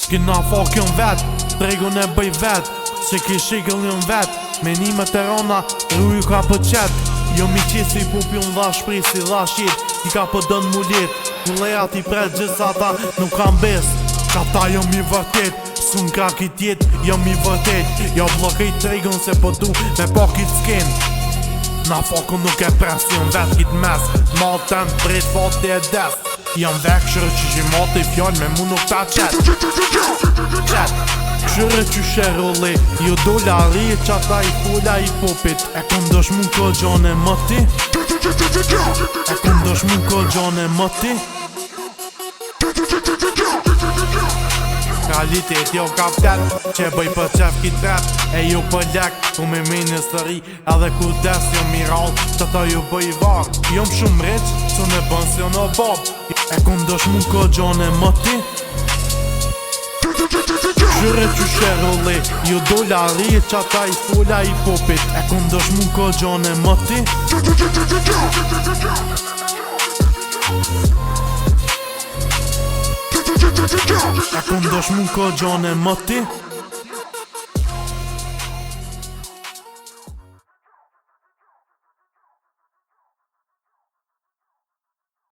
Kina fokjon vet, tregun e bëj vet, se ki shikëllin vet, menimet e rona, rruju ka për qet. Jo mi qisi pupjon dha shprisi dha shit, i ka për dën mullit, kuleja ti pret gjithata nuk kam bes. Kata jo mi vërtet, sun ka kit jet, jo mi vërtet, jo blokejt tregun se po du me po kit skin. Na fokon nuk e pres, jon vet kit mes, malten prit fati e des. Jam vek këshyre që gjimati fjall me mu nuk ta qet. Këshyre që shërulli, jo dolari e qata i fola i popit. E këndosh mu ko gjone mëti, e këndosh mu ko gjone mëti. Realitet jo ka ftet, që bëj për qef ki tret, e jo për lek, ku me meni së ri, edhe ku des jo miral, që ta jo bëj var. Jom shumë rich, që në pension o bob, e këndosh mu ko gjone mëti. Këshyre që shërulli, jo dolari e qata i fola i popit, e këndosh mu ko gjone mëti. E këndosh mu ko gjone mëti.